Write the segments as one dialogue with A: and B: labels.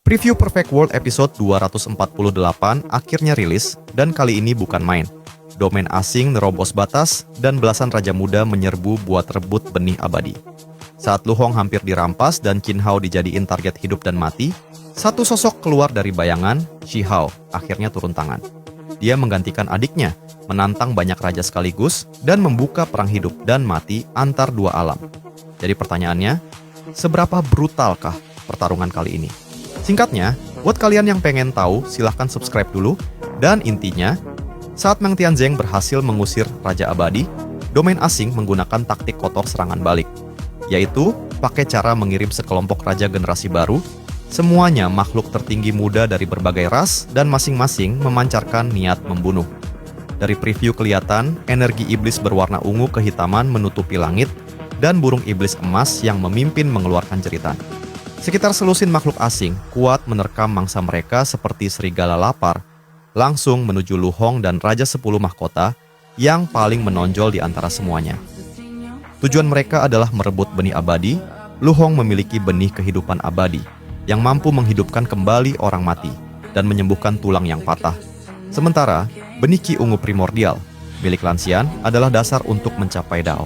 A: Preview Perfect World episode 248 akhirnya rilis, dan kali ini bukan main. Domain asing nerobos batas, dan belasan raja muda menyerbu buat rebut benih abadi. Saat Lu Hong hampir dirampas dan Qin Hao dijadiin target hidup dan mati, satu sosok keluar dari bayangan, Shi Hao, akhirnya turun tangan. Dia menggantikan adiknya, menantang banyak raja sekaligus, dan membuka perang hidup dan mati antar dua alam. Jadi pertanyaannya, seberapa brutalkah pertarungan kali ini? Singkatnya, buat kalian yang pengen tahu, silahkan subscribe dulu. Dan intinya, saat Meng Tianzeng berhasil mengusir Raja Abadi, domain asing menggunakan taktik kotor serangan balik, yaitu pakai cara mengirim sekelompok raja generasi baru, semuanya makhluk tertinggi muda dari berbagai ras dan masing-masing memancarkan niat membunuh. Dari preview kelihatan, energi iblis berwarna ungu kehitaman menutupi langit, dan burung iblis emas yang memimpin mengeluarkan jeritan. Sekitar selusin makhluk asing kuat menerkam mangsa mereka seperti serigala lapar, langsung menuju Lu Hong dan Raja 10 Mahkota yang paling menonjol di antara semuanya. Tujuan mereka adalah merebut benih abadi. Lu Hong memiliki benih kehidupan abadi yang mampu menghidupkan kembali orang mati dan menyembuhkan tulang yang patah. Sementara, benih Qi ungu primordial milik Lanxian adalah dasar untuk mencapai Dao.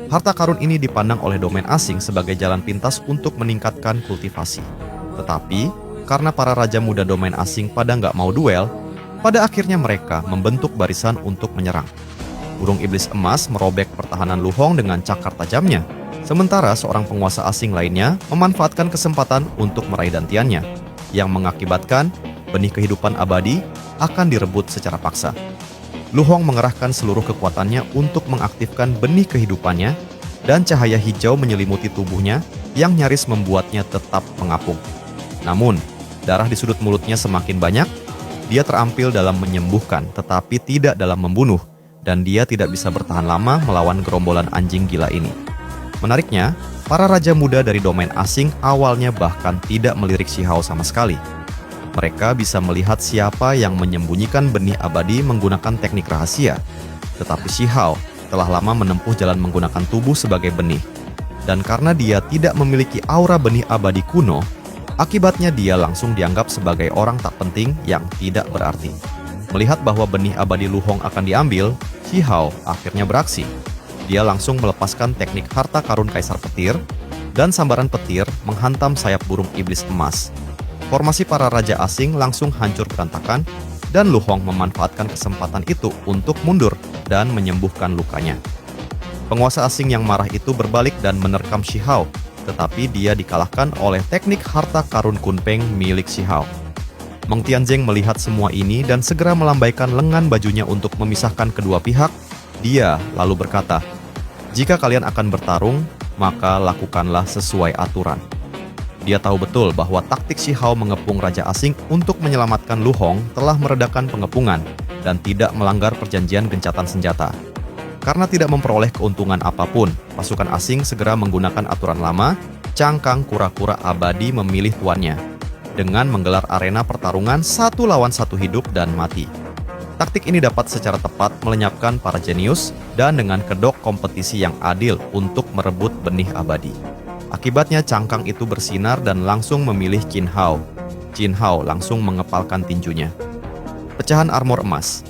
A: Harta karun ini dipandang oleh domain asing sebagai jalan pintas untuk meningkatkan kultivasi. Tetapi, karena para raja muda domain asing pada nggak mau duel, pada akhirnya mereka membentuk barisan untuk menyerang. Burung iblis emas merobek pertahanan Lu Hong dengan cakar tajamnya, sementara seorang penguasa asing lainnya memanfaatkan kesempatan untuk meraih dantiannya, yang mengakibatkan benih kehidupan abadi akan direbut secara paksa. Lu Hong mengerahkan seluruh kekuatannya untuk mengaktifkan benih kehidupannya, dan cahaya hijau menyelimuti tubuhnya yang nyaris membuatnya tetap mengapung. Namun, darah di sudut mulutnya semakin banyak. Dia terampil dalam menyembuhkan tetapi tidak dalam membunuh, dan dia tidak bisa bertahan lama melawan gerombolan anjing gila ini. Menariknya, para raja muda dari domain asing awalnya bahkan tidak melirik Shi Hao sama sekali. Mereka bisa melihat siapa yang menyembunyikan benih abadi menggunakan teknik rahasia. Tetapi Shi Hao telah lama menempuh jalan menggunakan tubuh sebagai benih. Dan karena dia tidak memiliki aura benih abadi kuno, akibatnya dia langsung dianggap sebagai orang tak penting yang tidak berarti. Melihat bahwa benih abadi Lu Hong akan diambil, Shi Hao akhirnya beraksi. Dia langsung melepaskan teknik harta karun Kaisar Petir, dan sambaran petir menghantam sayap burung iblis emas. Formasi para raja asing langsung hancur berantakan, dan Lu Hong memanfaatkan kesempatan itu untuk mundur dan menyembuhkan lukanya. Penguasa asing yang marah itu berbalik dan menerkam Shi Hao, tetapi dia dikalahkan oleh teknik harta karun Kunpeng milik Shi Hao. Meng Tianzeng melihat semua ini dan segera melambaikan lengan bajunya untuk memisahkan kedua pihak. Dia lalu berkata, "Jika kalian akan bertarung, maka lakukanlah sesuai aturan." Dia tahu betul bahwa taktik Shi Hao mengepung raja asing untuk menyelamatkan Lu Hong telah meredakan pengepungan dan tidak melanggar perjanjian gencatan senjata. Karena tidak memperoleh keuntungan apapun, pasukan asing segera menggunakan aturan lama, cangkang kura-kura abadi memilih tuannya, dengan menggelar arena pertarungan satu lawan satu hidup dan mati. Taktik ini dapat secara tepat melenyapkan para jenius dan dengan kedok kompetisi yang adil untuk merebut benih abadi. Akibatnya cangkang itu bersinar dan langsung memilih Qin Hao. Qin Hao langsung mengepalkan tinjunya. Pecahan armor emas.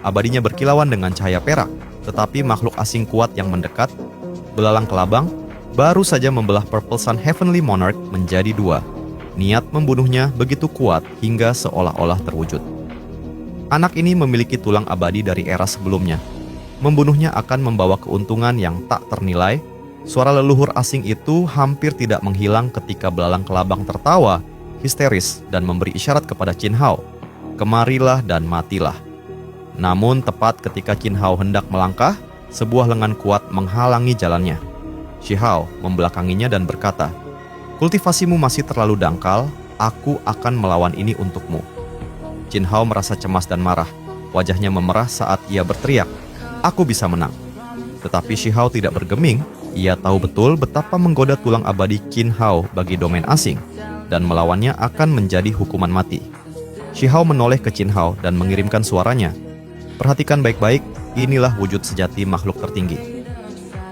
A: Abadinya berkilauan dengan cahaya perak, tetapi makhluk asing kuat yang mendekat, belalang kelabang, baru saja membelah Purple Sun Heavenly Monarch menjadi dua. Niat membunuhnya begitu kuat hingga seolah-olah terwujud. Anak ini memiliki tulang abadi dari era sebelumnya. Membunuhnya akan membawa keuntungan yang tak ternilai. Suara leluhur asing itu hampir tidak menghilang ketika belalang kelabang tertawa, histeris, dan memberi isyarat kepada Qin Hao, "Kemarilah dan matilah." Namun tepat ketika Qin Hao hendak melangkah, sebuah lengan kuat menghalangi jalannya. Shi Hao membelakanginya dan berkata, "Kultivasimu masih terlalu dangkal, aku akan melawan ini untukmu." Qin Hao merasa cemas dan marah. Wajahnya memerah saat ia berteriak, "Aku bisa menang." Tetapi Shi Hao tidak bergeming. Ia tahu betul betapa menggoda tulang abadi Qin Hao bagi domain asing, dan melawannya akan menjadi hukuman mati. Shi Hao menoleh ke Qin Hao dan mengirimkan suaranya, "Perhatikan baik-baik, inilah wujud sejati makhluk tertinggi."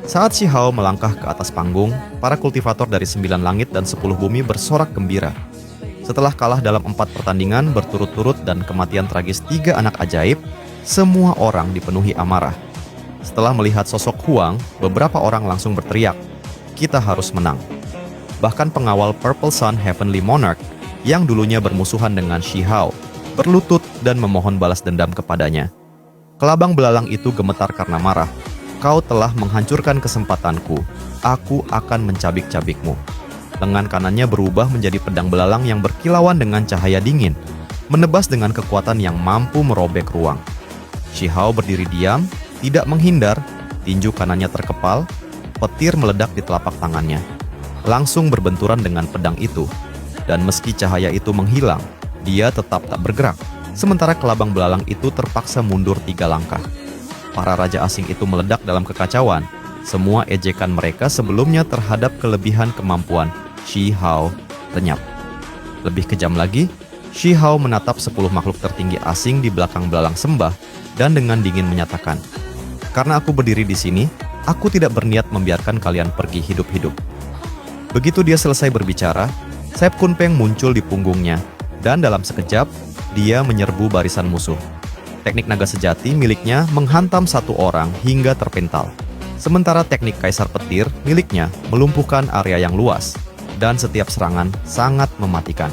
A: Saat Shi Hao melangkah ke atas panggung, para kultivator dari 9 langit dan 10 bumi bersorak gembira. Setelah kalah dalam 4 pertandingan berturut-turut dan kematian tragis 3 anak ajaib, semua orang dipenuhi amarah. Setelah melihat sosok Huang, beberapa orang langsung berteriak, "Kita harus menang." Bahkan pengawal Purple Sun Heavenly Monarch yang dulunya bermusuhan dengan Shi Hao berlutut dan memohon balas dendam kepadanya. Kelabang belalang itu gemetar karena marah. "Kau telah menghancurkan kesempatanku. Aku akan mencabik-cabikmu." Lengan kanannya berubah menjadi pedang belalang yang berkilauan dengan cahaya dingin, menebas dengan kekuatan yang mampu merobek ruang. Shi Hao berdiri diam, tidak menghindar, tinju kanannya terkepal, petir meledak di telapak tangannya. Langsung berbenturan dengan pedang itu. Dan meski cahaya itu menghilang, dia tetap tak bergerak, sementara kelabang belalang itu terpaksa mundur 3 langkah. Para raja asing itu meledak dalam kekacauan. Semua ejekan mereka sebelumnya terhadap kelebihan kemampuan Shi Hao lenyap. Lebih kejam lagi, Shi Hao menatap 10 makhluk tertinggi asing di belakang belalang sembah dan dengan dingin menyatakan, "Karena aku berdiri di sini, aku tidak berniat membiarkan kalian pergi hidup-hidup." Begitu dia selesai berbicara, sayap Kunpeng muncul di punggungnya, dan dalam sekejap, dia menyerbu barisan musuh. Teknik naga sejati miliknya menghantam satu orang hingga terpental. Sementara teknik kaisar petir miliknya melumpuhkan area yang luas, dan setiap serangan sangat mematikan.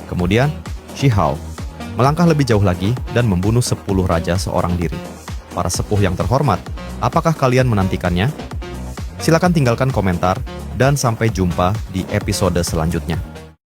A: Kemudian, Shi Hao melangkah lebih jauh lagi dan membunuh 10 raja seorang diri. Para sepuh yang terhormat, apakah kalian menantikannya? Silakan tinggalkan komentar, dan sampai jumpa di episode selanjutnya.